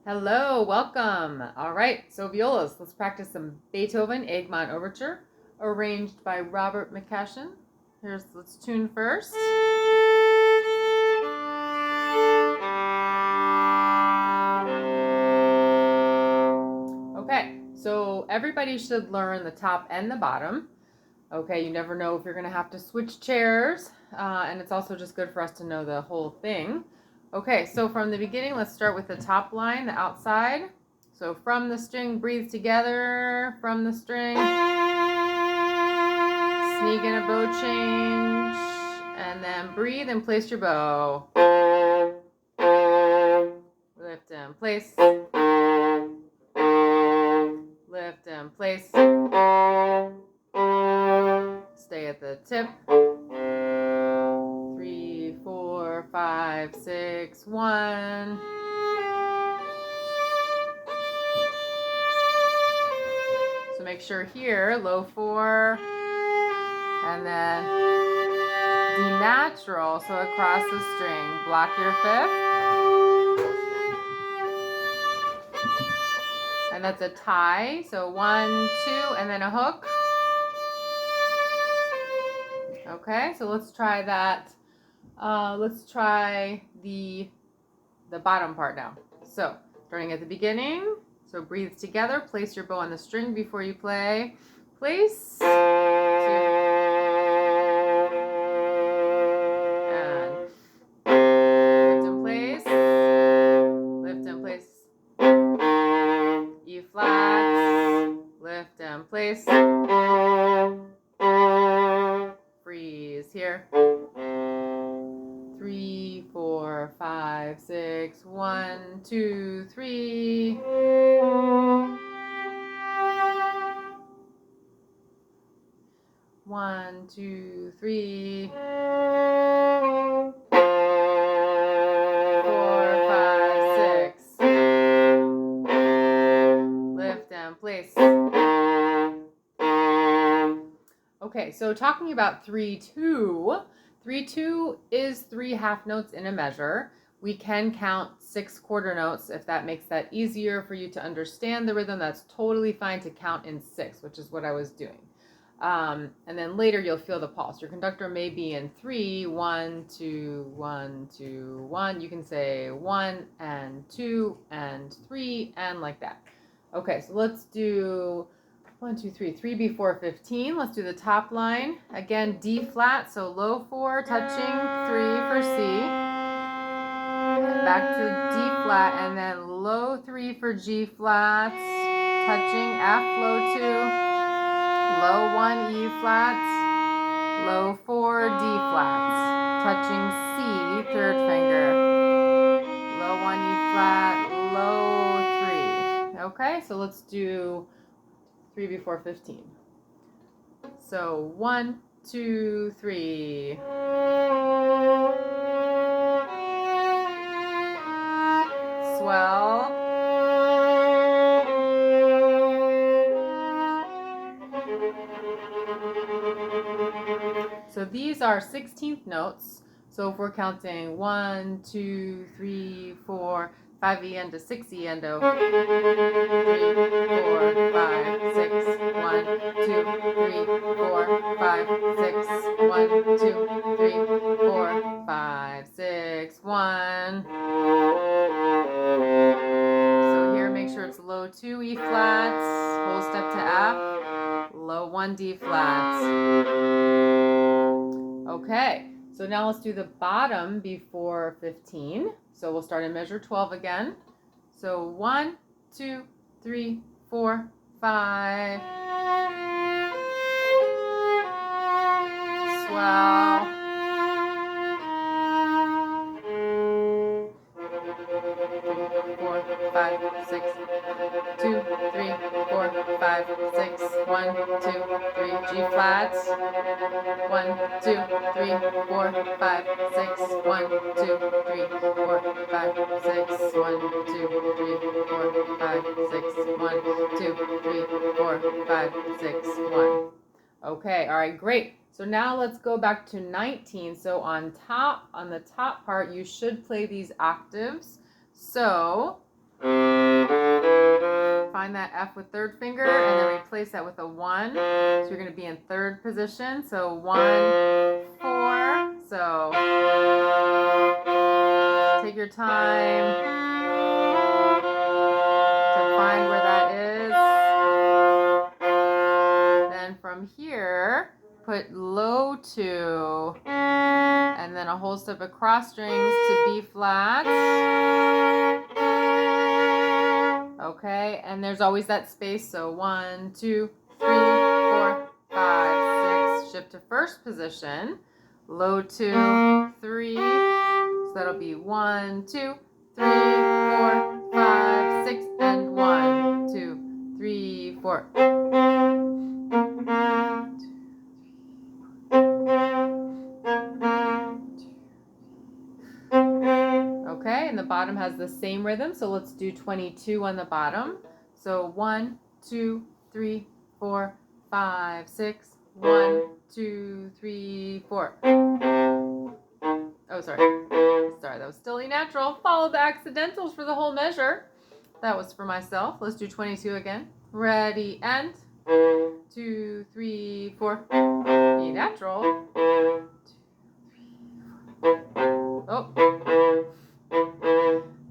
Hello, welcome. All right, so violas, let's practice some Beethoven Egmont Overture, arranged by Robert McCashin. Let's tune first. Okay, so everybody should learn the top and the bottom. Okay, you never know if you're going to have to switch chairs, and it's also just good for us to know the whole thing. Okay, so from the beginning, let's start with the top line, the outside. So from the string, breathe together, from the string, sneak in a bow change, and then breathe and place your bow. Lift and place. Lift and place. Stay at the tip. 3, 4, 5, 6, 1. So make sure here, low 4, and then D natural, so across the string. Block your 5th. And that's a tie, so 1, 2, and then a hook. Okay, so let's try that. Let's try the bottom part now. So, starting at the beginning. So breathe together. Place your bow on the string before you play. Place. 2. And lift and place. Lift and place. E flats. Lift and place. Freeze here. 3, 4, 5, 6, 1, 2, 3. One, 2, 3. 4, 5, 6. Lift and place. Okay, so talking about 3-2. 3-2 is 3 half notes in a measure. We can count 6 quarter notes if that makes that easier for you to understand the rhythm. That's totally fine to count in 6, which is what I was doing. And then later you'll feel the pulse. Your conductor may be in 3, 1, 2, 1, 2, 1. You can say 1 and 2 and 3 and like that. Okay, so let's do 1, 2, 3. 3 before 15. Let's do the top line. Again, D flat, so low 4, touching 3 for C. And back to D flat, and then low 3 for G flats, touching F, low 2. Low 1 E flats, low 4 D flats, touching C, 3rd finger, low 1 E flat, low 3. Okay, so let's do 3 before 15. So 1, 2, 3. Swell. So these are 16th notes. So if we're counting 1, 2, 3, 4, 5 E endo, 6 E endo, 3, 4, 5, 6, 1, 2, 3, 4, 5, 6, 1, 2, 3, 4, 5, 6, 1. So here make sure it's low 2 E flats, whole step to F, low 1 D flats. Okay, so now let's do the bottom before 15. So we'll start in measure 12 again. So 1, 2, 3, 4, 5. Swell. 4, 5, 6, 2, 3, 4, 5, 6, 1, 2, 3, G flats, 1, 2, 3, 4, 5, 6, 1, 2, 3, 4, 5, 6, 1, 2, 3, 4, 5, 6, 1, 2, 3, 4, 5, 6, 1. Okay, all right, great. So now let's go back to 19. So on the top part, you should play these octaves. So find that F with third finger and then replace that with a 1. So you're going to be in third position. So 1, 4. So take your time to find where that is. Then from here, put low 2 and then a whole step of cross strings to B flat. Okay, and there's always that space. So 1, 2, 3, 4, 5, 6. Shift to first position. Low 2, 3. So that'll be 1, 2, 3, 4, 5, 6, and 1, 2, 3, 4. Okay, and the bottom has the same rhythm, so let's do 22 on the bottom. So 1, 2, 3, 4, 5, 6. 1, 2, 3, 4. Oh, sorry, that was still E natural. Follow the accidentals for the whole measure. That was for myself. Let's do 22 again. Ready, and 2, 3, 4. E natural. 2, 3, 4. Oh.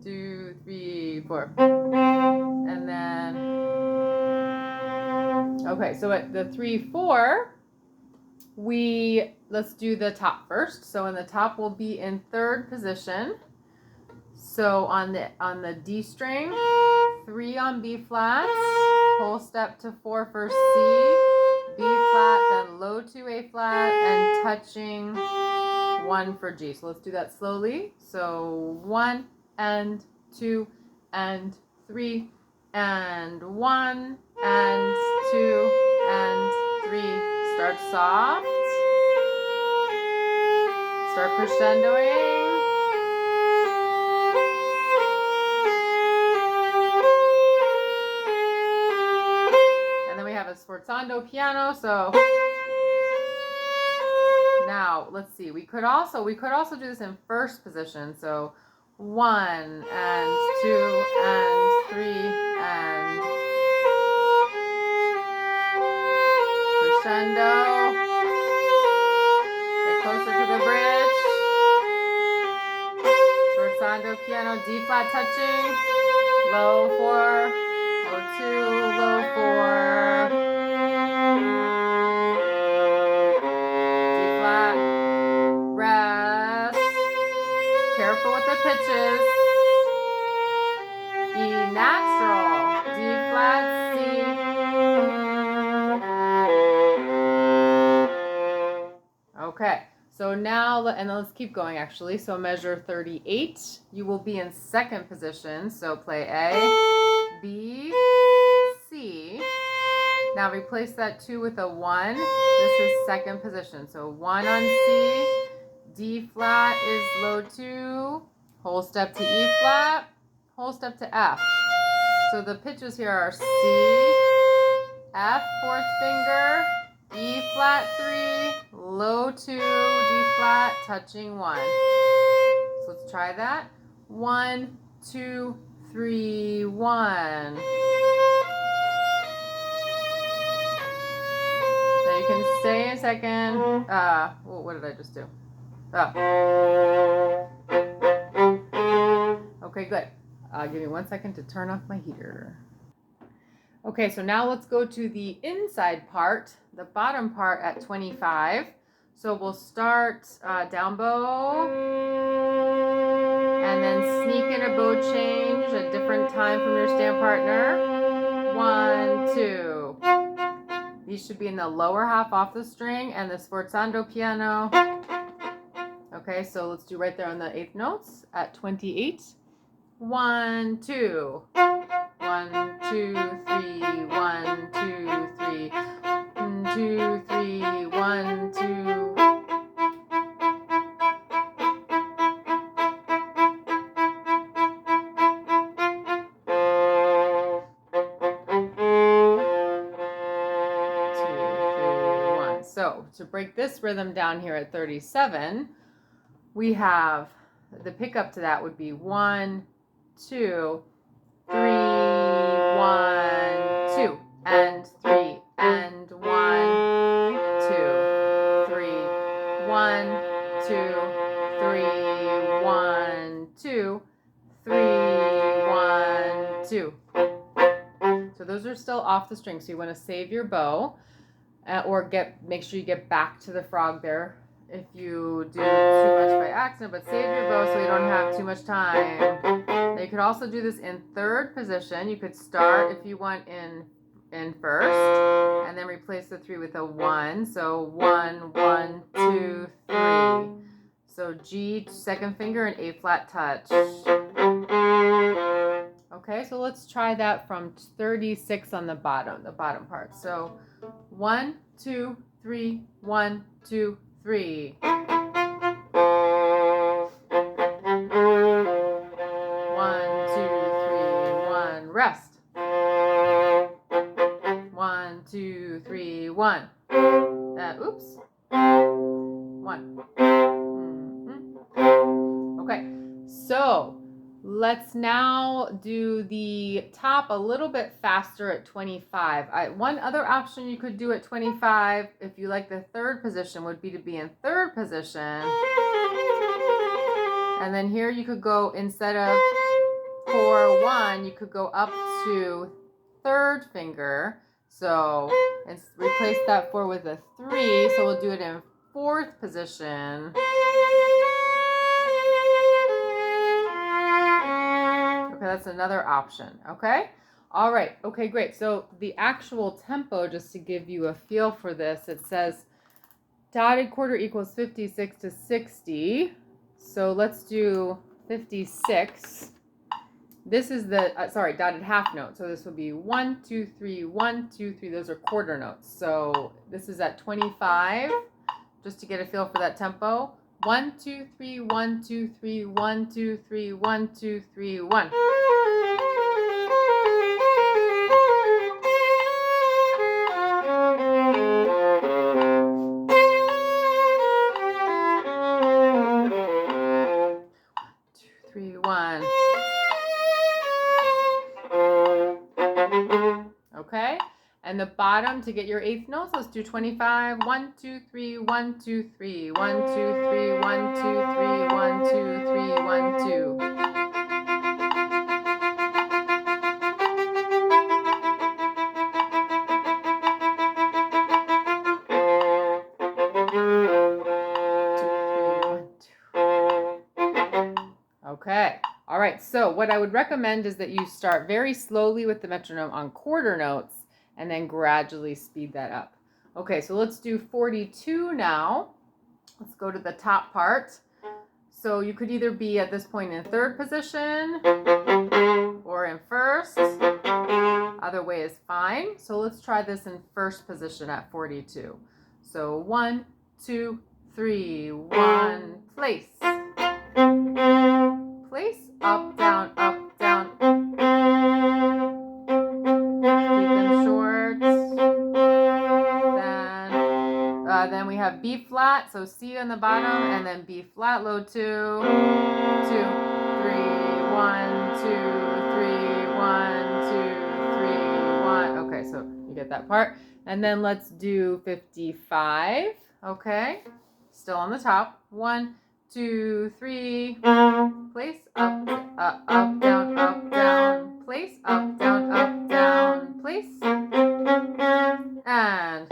2, 3, 4. And then, okay, so at the 3, 4, let's do the top first. So in the top, we'll be in third position. So on the D string, 3 on B flat, whole step to 4 for C, B flat, then low 2 A flat, and touching 1 for G. So let's do that slowly. So 1 and 2 and 3 and 1 and 2 and 3. Start soft. Start crescendoing. And then we have a sforzando piano. So now let's see. We could also do this in first position. So 1 and 2 and 3 and crescendo. Get closer to the bridge. Sforzando piano, D flat touching. Low 4, low 2, low 4. D flat. Rest. Careful with the pitches. E natural. D flat, C. Okay, so now, and let's keep going actually. So measure 38. You will be in second position. So play A, B, C. Now replace that 2 with a 1. This is second position. So 1 on C. D flat is low 2, whole step to E flat, whole step to F. So the pitches here are C, F, fourth finger, E flat 3, low 2, D flat, touching 1. So let's try that. 1, 2, 3, 1. Now you can stay a second. What did I just do? Oh. Okay, good. Give me 1 second to turn off my heater. Okay, so now let's go to the inside part, the bottom part at 25. So we'll start down bow, and then sneak in a bow change, a different time from your stand partner. 1, 2. These should be in the lower half off the string, and the sforzando piano. Okay, so let's do right there on the 8th notes at 28. 1, 2. 1, 2, 3. 1, 2, 3. 1, 2, 3. 1, 2. So to break this rhythm down here at 37, we have the pickup to that would be 1, 2, 3, 1, and 3, and 1, 2, 3, 1, 2, 3, 1, 2, 3, 1, 2. So those are still off the string. So you want to save your bow, or make sure you get back to the frog there if you do too much by accident, but save your bow so you don't have too much time. Now you could also do this in third position. You could start, if you want, in first, and then replace the 3 with a 1. So 1, 1, 2, 3. So G, second finger, and A flat touch. Okay, so let's try that from 36 on the bottom part. So 1, 2, 3, 1, 2, 3. 1, 2, 3, 1. Rest. 1, 2, 3, 1. Oops. 1. Okay, so let's now do the top a little bit faster at 25. One other option you could do at 25, if you like the third position, would be to be in third position. And then here you could go, instead of 4, 1, you could go up to third finger. So replace that 4 with a 3. So we'll do it in fourth position. Okay, that's another option. Okay? All right. Okay, great. So the actual tempo, just to give you a feel for this, it says dotted quarter equals 56 to 60. So let's do 56. This is the, dotted half note. So this would be 1, 2, 3, 1, 2, 3. Those are quarter notes. So this is at 25, just to get a feel for that tempo. 1, 2, 3, 1, 2, 3, 1, 2, 3, 1, 2, 3, 1. Okay, and the bottom to get your eighth notes, let's do 25. 1, 2, 3, 1, 2, 3, 1, 2, 3, 1, 2, 3, 1, 2, 3, 1, 2. Okay. All right. So what I would recommend is that you start very slowly with the metronome on quarter notes and then gradually speed that up. Okay. So let's do 42 now. Let's go to the top part. So you could either be at this point in third position or in first. Either way is fine. So let's try this in first position at 42. So 1, 2, 3, 1, place. Place, up, down, up, down. Keep them short. Then we have B flat, so C on the bottom, and then B flat, low 2, 2, 3, 1, 2, 3, 1, 2, 3, 1. Okay, so you get that part. And then let's do 55. Okay, still on the top. 1, 2, 3. Place, up, down, place, up, down, place, and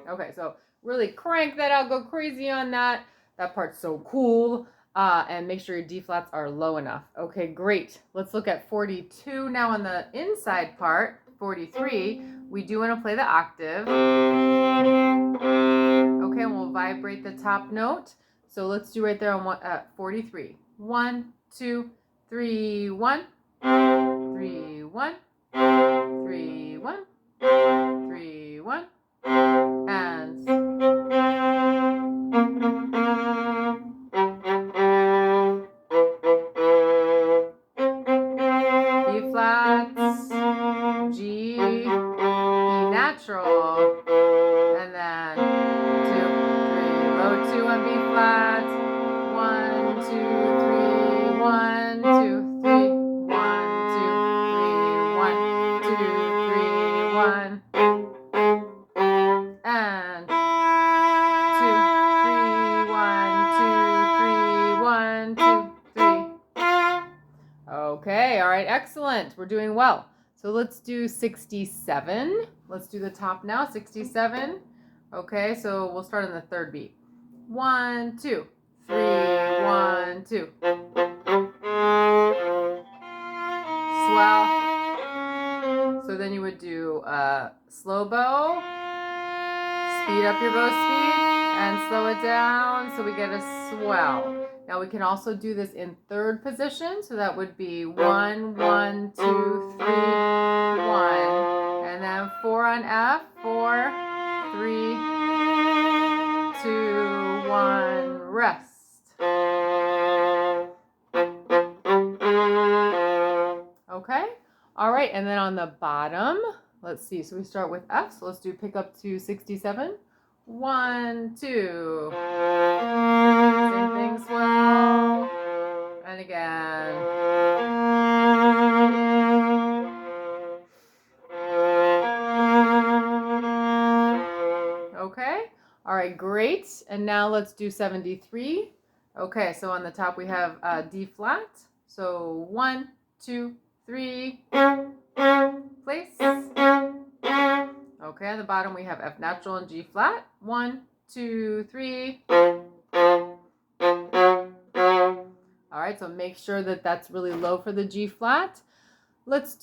okay, so really crank that out, go crazy on that. That part's so cool. And make sure your D flats are low enough. Okay, great. Let's look at 42 now on the inside part. 43, we do want to play the octave. Okay, and we'll vibrate the top note. So let's do right there on 43. 1, 2, 3, 1, 3, 1, 3, 1, 3, 1, and B flats, G, E natural, and then 2, 3, low 2 on B flat, 1, 2, 3, 1, 2, 3, 1, 2, 3, 1, 2, 3, 1, and 2, 3, 1, 2, 3, 1, 2, 3. Okay, all right, excellent. We're doing well. So let's do 67. Let's do the top now, 67. Okay, so we'll start on the third beat. 1, 2, 3, 1, 2. Swell. So then you would do slow bow, speed up your bow speed, and slow it down so we get a swell. Now we can also do this in third position, so that would be 1, 1, 2, 3, 1, and then 4 on F, 4, 3, 2, 1, rest. Okay, all right, and then on the bottom, let's see, so we start with F, so let's do pick up to 67. 1, 2. Same thing, swell. And again. Okay. All right, great. And now let's do 73. Okay, so on the top we have D flat. So 1, 2, 3. Place. Okay, on the bottom we have F natural and G flat. 1, 2, 3. All right, so make sure that that's really low for the G flat. Let's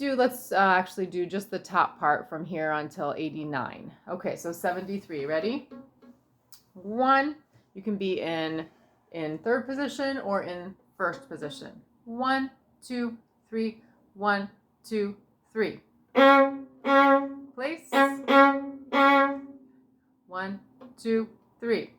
actually do just the top part from here until 89. Okay, so 73, ready? 1, you can be in third position or in first position. 1, 2, 3, 1, 2, 3. Place. 1, 2, 3.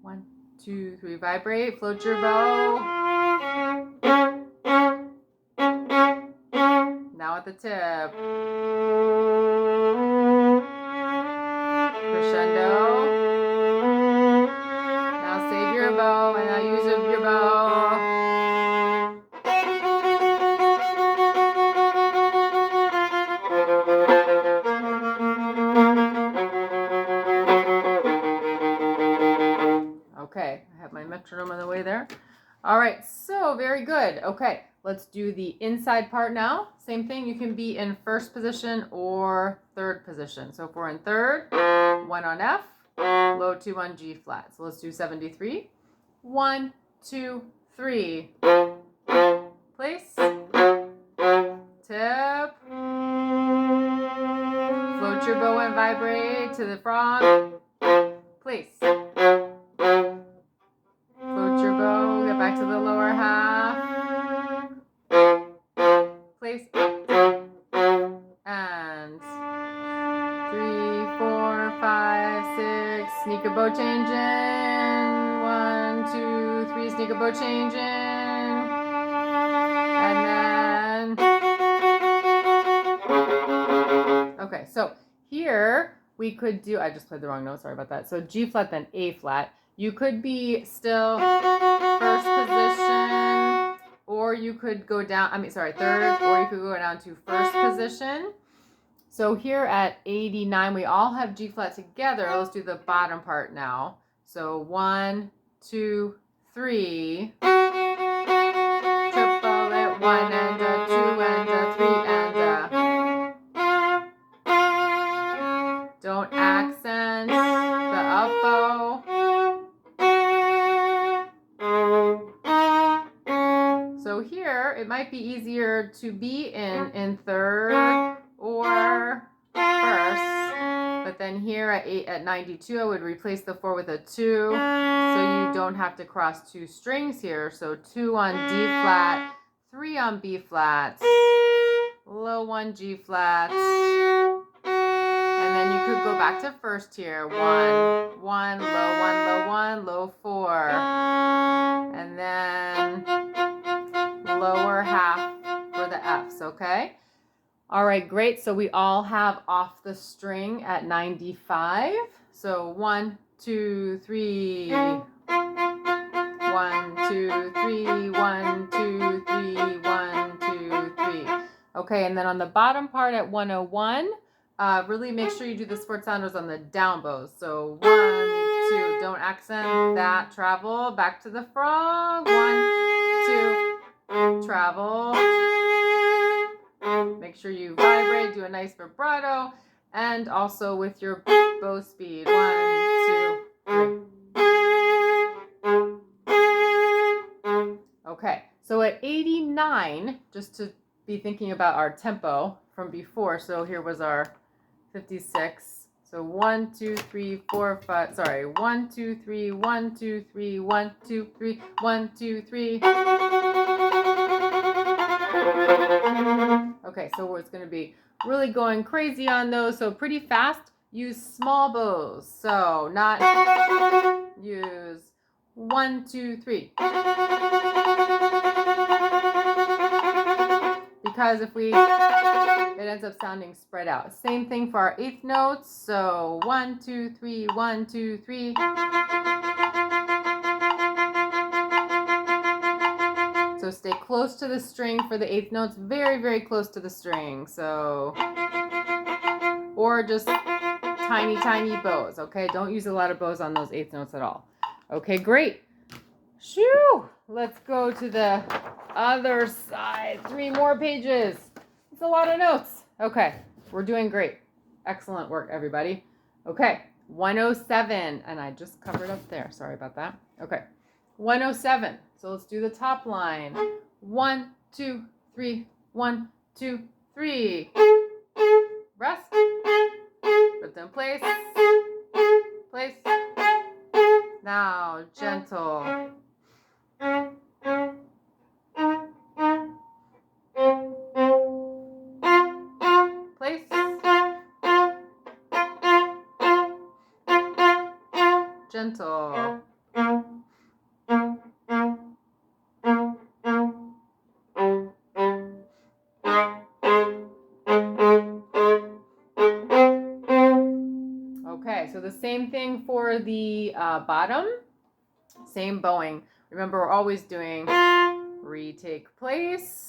1, 2, 3. Vibrate. Float your bow. Now at the tip. Crescendo. Now save your bow and now use your bow. Okay, I have my metronome on the way there. All right, so very good. Okay, let's do the inside part now. Same thing, you can be in first position or third position. So if we're in third, 1 on F, low 2 on G flat. So let's do 73. 1, 2, 3. Place. Tip. Float your bow and vibrate to the frog. Place. Float your bow, get back to the lower half. Place. And 3, 4, 5, 6. Sneak a bow change in. 1, 2, 3. Sneak a bow change in. And then. Okay, so here we could do. I just played the wrong note. Sorry about that. So G flat, then A flat. You could be still first position, or you could go down, third, or you could go down to first position. So here at 89, we all have G flat together. Let's do the bottom part now. So 1, 2, 3. Triple it, 1 and a 2 and a 3 and a. Don't accent the up bow. So here, it might be easier to be in third or first, but then here at 92, I would replace the 4 with a 2, so you don't have to cross 2 strings here. So 2 on D flat, 3 on B flat, low 1 G flat, and then you could go back to first here. 1, 1, low 1, low 1, low 4, and then lower half for the Fs, okay? All right, great. So we all have off the string at 95. So 1, 2, 3. 1, 2, 3, 1, 2, 3, 1, 2, 3. Okay, and then on the bottom part at 101, really make sure you do the sport sounders on the down bows. So 1, 2, don't accent that travel. Back to the frog. 1, 2, travel. Make sure you vibrate, do a nice vibrato, and also with your bow speed. 1, 2, 3. Okay, so at 89, just to be thinking about our tempo from before, so here was our 56. So 1, 2, 3, 4, 5, sorry, 1, 2, 3, 1, 2, 3, 1, 2, 3, 1, 2, 3. Okay, so it's going to be really going crazy on those, so pretty fast. Use small bows, so not use 1, 2, 3. Because if it ends up sounding spread out. Same thing for our eighth notes, so 1, 2, 3, 1, 2, 3. So stay close to the string for the eighth notes, very, very close to the string. So, or just tiny, tiny bows, okay? Don't use a lot of bows on those eighth notes at all. Okay, great. Shoo! Let's go to the other side. 3 more pages. It's a lot of notes. Okay, we're doing great. Excellent work, everybody. Okay, 107, and I just covered up there. Sorry about that. Okay, 107. So let's do the top line. 1, 2, 3, 1, 2, 3. Rest. Put them in place. Place. Now, gentle. Place. Gentle. Okay, so the same thing for the bottom. Same bowing. Remember, we're always doing retake place,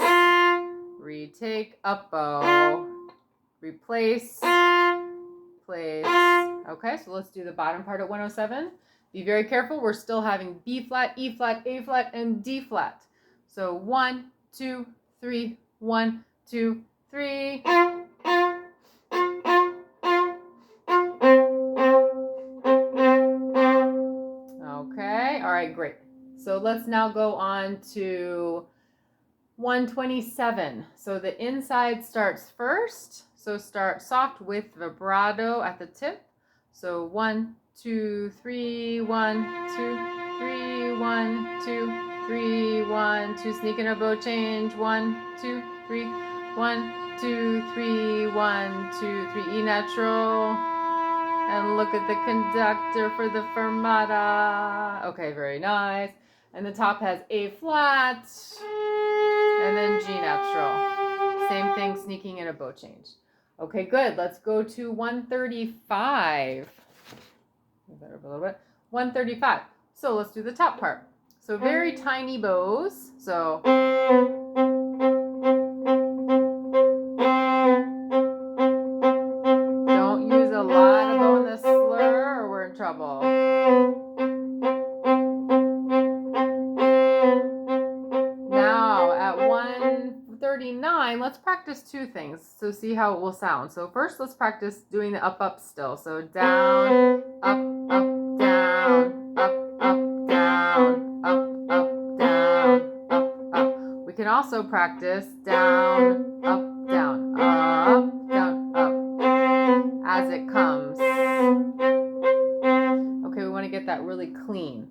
retake up bow, replace, place. Okay, so let's do the bottom part at 107. Be very careful. We're still having B flat, E flat, A flat, and D flat. So 1, 2, 3, 1, 2, 3. Okay, all right, great. So let's now go on to 127. So the inside starts first. So start soft with vibrato at the tip. So 1, 2, 3, 1, 2, 3, 1, 2, 3, 1, 2. Sneak in a bow change. 1, 2, 3, 1, 2, 3, 1, 2, 3. E natural. And look at the conductor for the fermata. Okay, very nice. And the top has A flat. And then G natural. Same thing, sneaking in a bow change. Okay, good. Let's go to 135. Move that over a little bit. 135. So let's do the top part. So very tiny bows. So don't use a lot of bow in the slur or we're in trouble. Now at 139, let's practice 2 things. So see how it will sound. So first let's practice doing the up, up still. So down, up, up, down, up, up, down, up, up, down, up, up. We can also practice down, up, down, up, down, up, as it comes. Okay, we want to get that really clean.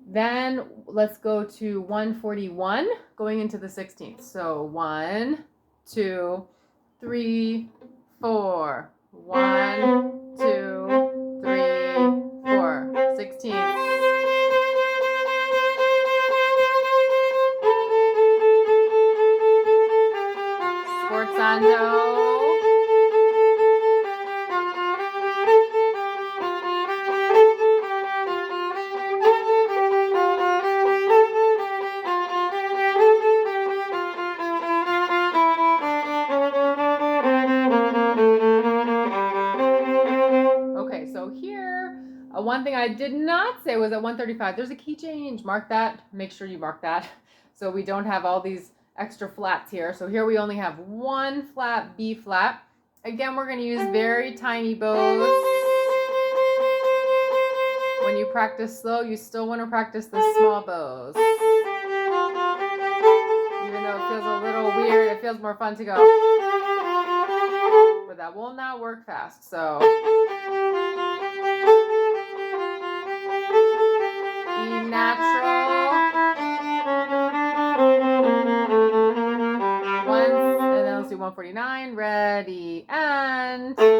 Then let's go to 141, going into the 16th. So 1, 2, 3, 4. 1, 2, 3, 4. 16th. Sforzando. one thing I did not say was at 135, there's a key change. Mark that. Make sure you mark that. So we don't have all these extra flats here. So here we only have one flat, B flat. Again, we're going to use very tiny bows. When you practice slow, you still want to practice the small bows. Even though it feels a little weird, it feels more fun to go. But that will not work fast. So E natural. Once, and then let's do 149. Ready, and sforzando.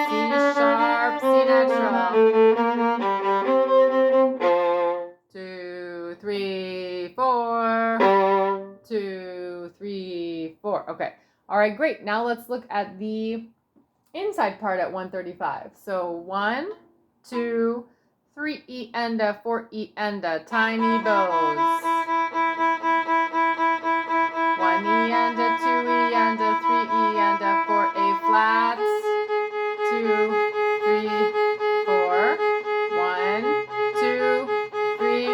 C sharp, C natural. 2, 3, 4. 2, 3, 4. Okay. All right, great. Now let's look at the inside part at 135. So 1, 2, 3 E and a 4 E and a tiny bows. 1 E and a 2 E and a 3 E and a 4 A flats. 2, 3, 4. 1, 2, 3,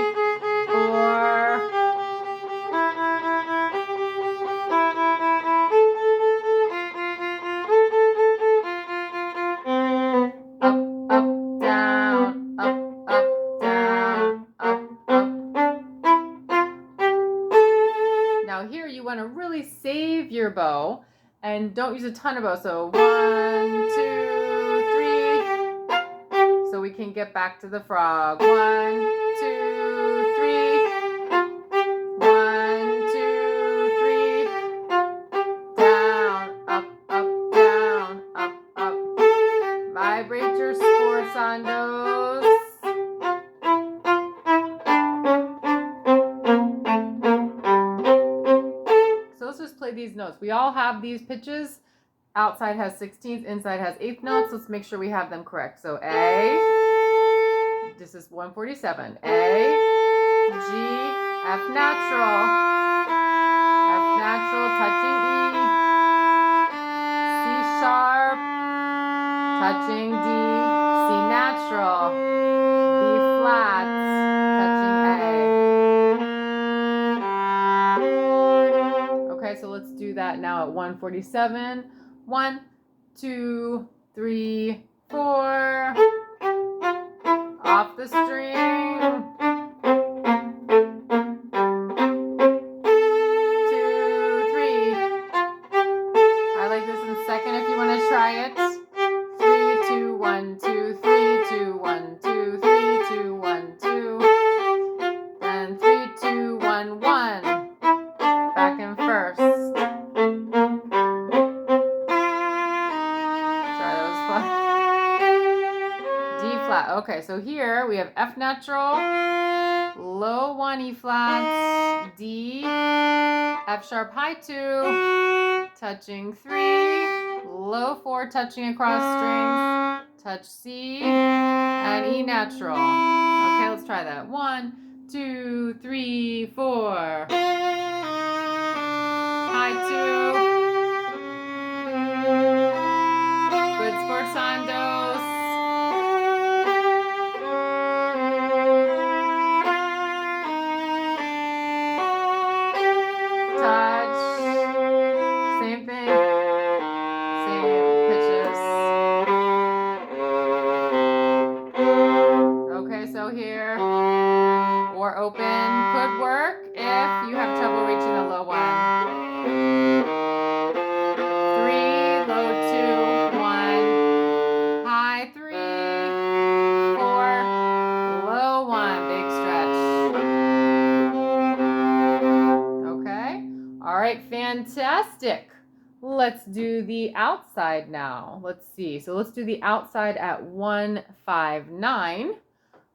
4. Now here you want to really save your bow and don't use a ton of bow. So 1, 2, 3. So we can get back to the frog. 1, 2, 3. 1, 2, 3. Down, up, down, up. Vibrate your sforzandos. So let's just play these notes. We all have these pitches. Outside has 16ths, inside has 8th notes. Let's make sure we have them correct. So A, this is 147. A, G, F natural, touching E, C sharp, touching D, C natural, B flats, touching A. Okay, so let's do that now at 147. 1, 2, 3, 4. Off the string. 2, 3. I like this in second if you want to try it. 3, 2, 1, 2, 3, 2, 1, 2, 3, 2, 1, 2. And 3, 2, 1, 1. Back in first. Okay, so here we have F natural, low 1 E flats, D, F sharp high 2, touching 3, low 4 touching across strings, touch C, and E natural. Okay, let's try that. 1, 2, 3, 4. High 2. Good sforzandos. Open could work if you have trouble reaching the low 1. 3, low 2, 1, high 3, 4, low 1, big stretch. Okay, all right, fantastic. Let's do the outside now. Let's see. So let's do the outside at 159.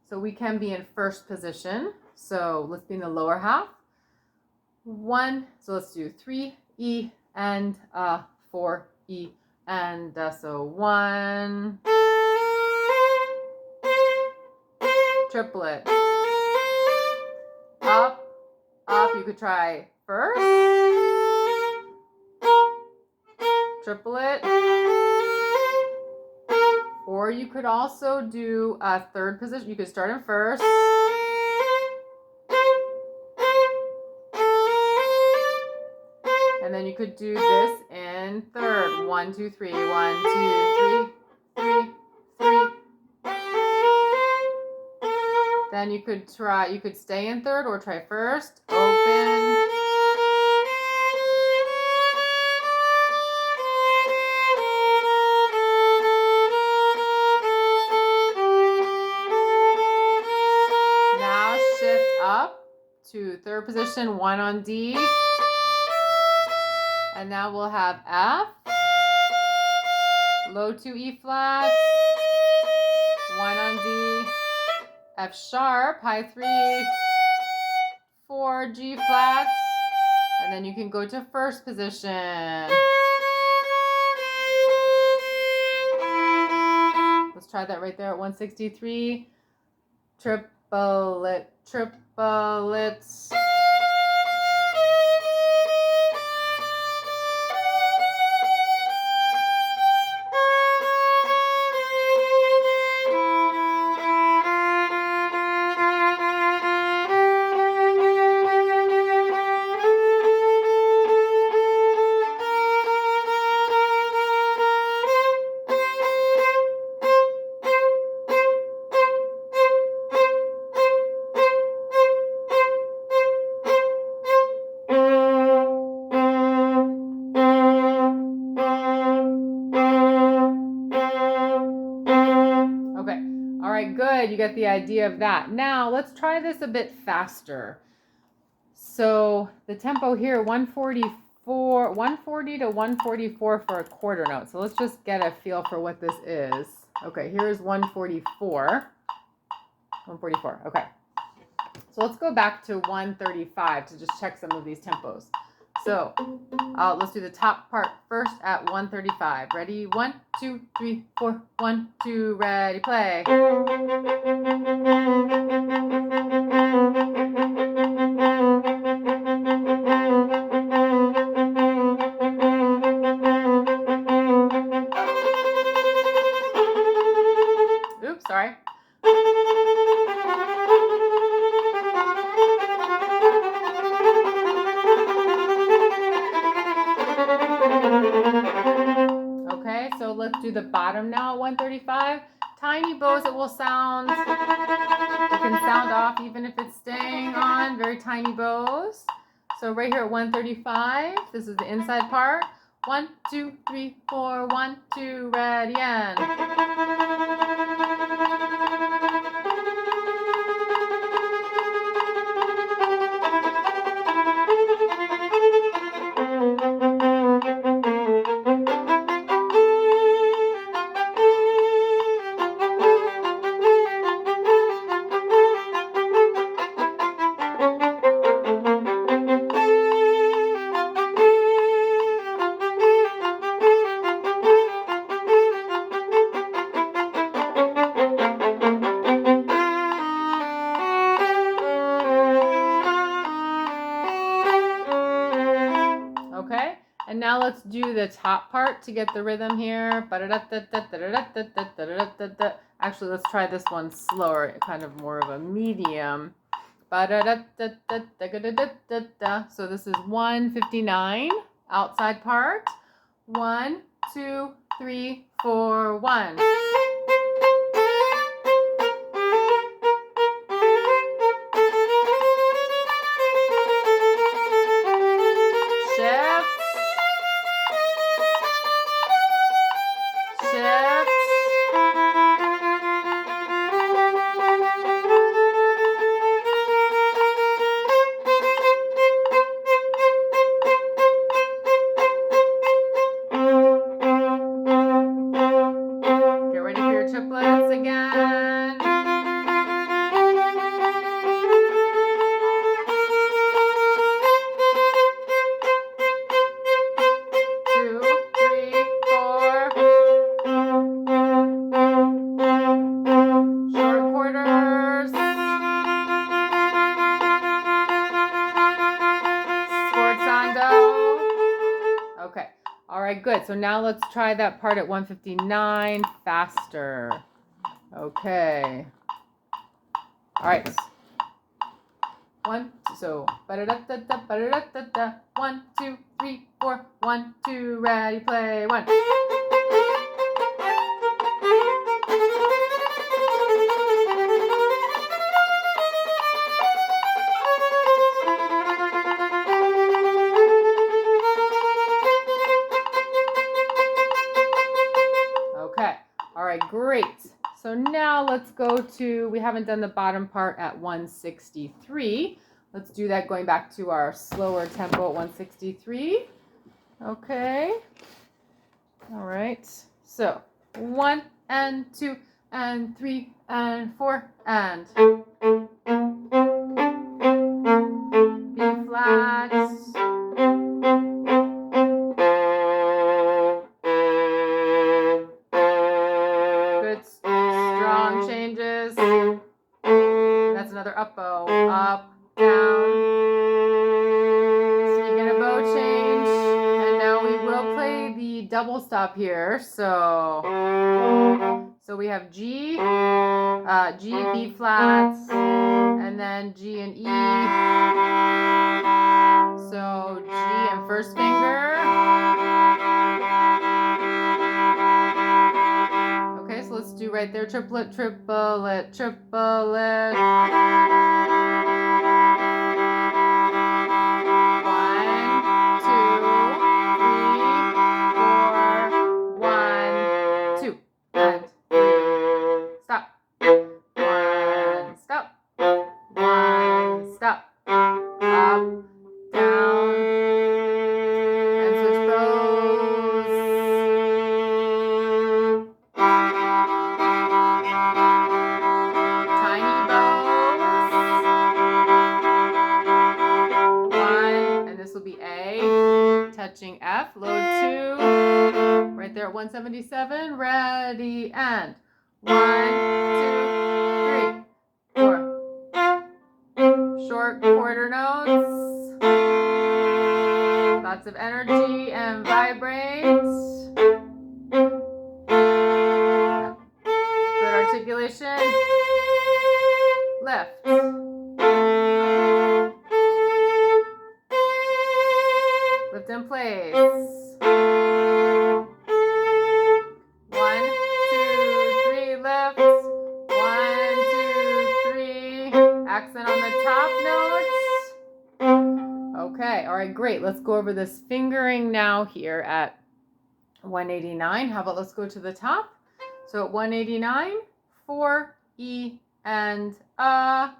So we can be in first position. So let's be in the lower half. 1. So let's do 3 E and 4 E and so 1. triplet. Up, up. You could try first, triplet, or you could also do a third position. You could start in first, and then you could do this in third. 1, 2, 3. 1, 2, 3, 3, 3. Then you could stay in third or try first. Open. Now shift up to third position, 1 on D. And now we'll have F, low 2 E flat, 1 on D, F sharp, high 3, 4 G flats, and then you can go to first position. Let's try that right there at 163. Triplet, triplets. Good, you get the idea of that. Now let's try this a bit faster. So the tempo here, 140 to 144 for a quarter note. So let's just get a feel for what this is. Okay, here's 144. 144, okay. So let's go back to 135 to just check some of these tempos. So let's do the top part first at 135. Ready? 1, 2, 3, 4. 1, 2, ready, play. Oops, sorry. Okay, so let's do the bottom now at 135. Tiny bows, it will sound, it can sound off even if it's staying on, very tiny bows. So right here at 135, this is the inside part. 1, 2, 3, 4, 1, 2, ready, and. Okay, and now let's do the top part to get the rhythm here. Actually, let's try this one slower, kind of more of a medium. So this is 159, outside part. 1, 2, 3, 4, 1. good. So now let's try that part at 159 faster. Okay. All right. So ba-da-da-da-da, ba-da-da-da-da. 1, 2, 3, 4. 1, 2, ready, play. 1. Okay. All right, great. So now let's go to, we haven't done the bottom part at 163. Let's do that going back to our slower tempo at 163. Okay. All right. So 1 and 2 and 3 and 4 and B flat. Good strong changes. That's another up bow. Up, down. So you get a bow change. And now we will play the double stop here. So we have G, G, B flat, and then G and E. So G and first finger. Okay, so let's do right there. Triplet, triplet, triplet. 1, 2, 3, 4. 1, 2, and 3. Stop. 1, stop. 1, stop. Up, down, and switch bows. Tiny bows. 1, and this will be A, touching F, load 2, right there at 177, ready, and 1, 2, 3, 4. Short quarter notes, lots of energy and vibrates. Good articulation. Lift. Lift in place. 1, 2, 3, lift. 1, 2, 3. Accent on the top notes. Okay, all right, great. Let's go over this fingering now here at 189. How about let's go to the top? So at 189, 4, E, and A.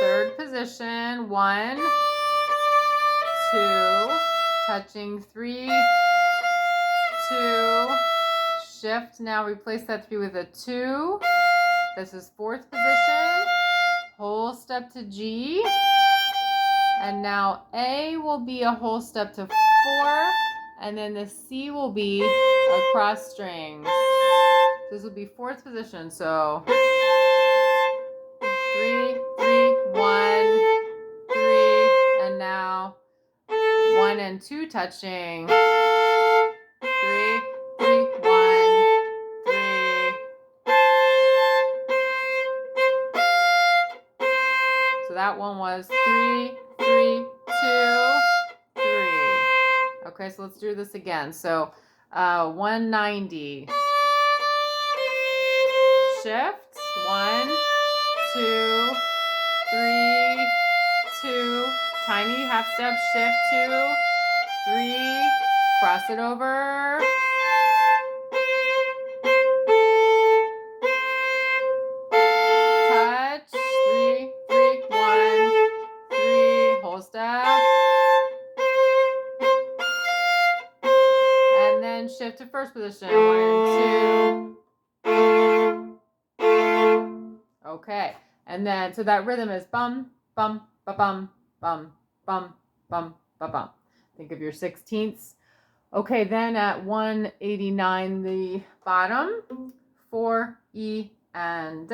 Third position, 1, 2, touching 3, 2, shift. Now replace that 3 with a 2. This is fourth position. Whole step to G. And now A will be a whole step to 4. And then the C will be a cross strings. This will be fourth position. So 3, 3, 1, 3. And now 1 and 2 touching. 3, 3, 1, 3. So that one was 3, 3, 2, 3. Okay, so let's do this again. So 190. Shift. 1, 2, 3, 2. Tiny half step, shift 2, 3. Cross it over. Touch. 3, 3, 1, 3. Whole step. And then shift to first position. 1 and 2. Okay. And then, so that rhythm is bum, bum, ba bum, bum, bum, bum, ba bum. Think of your 16ths. Okay, then at 189, the bottom, 4, E, and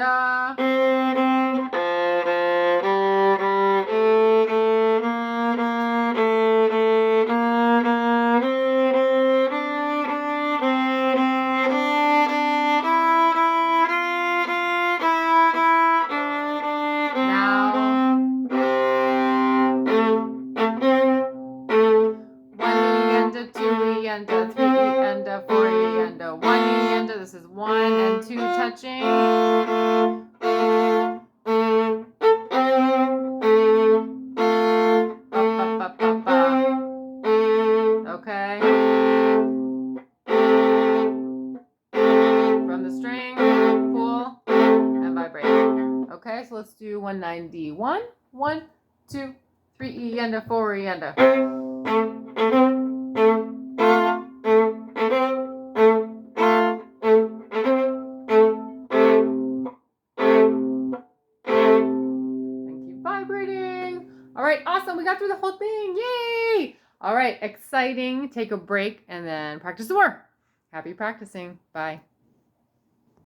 this is 1 and 2 touching. Up, up. Okay. From the string, pull, and vibrate. Okay, so let's do 191. 1, 2, 3 E and a 4 E and a. Vibrating. All right, awesome. We got through the whole thing. Yay! All right, exciting. Take a break and then practice some more. Happy practicing. Bye.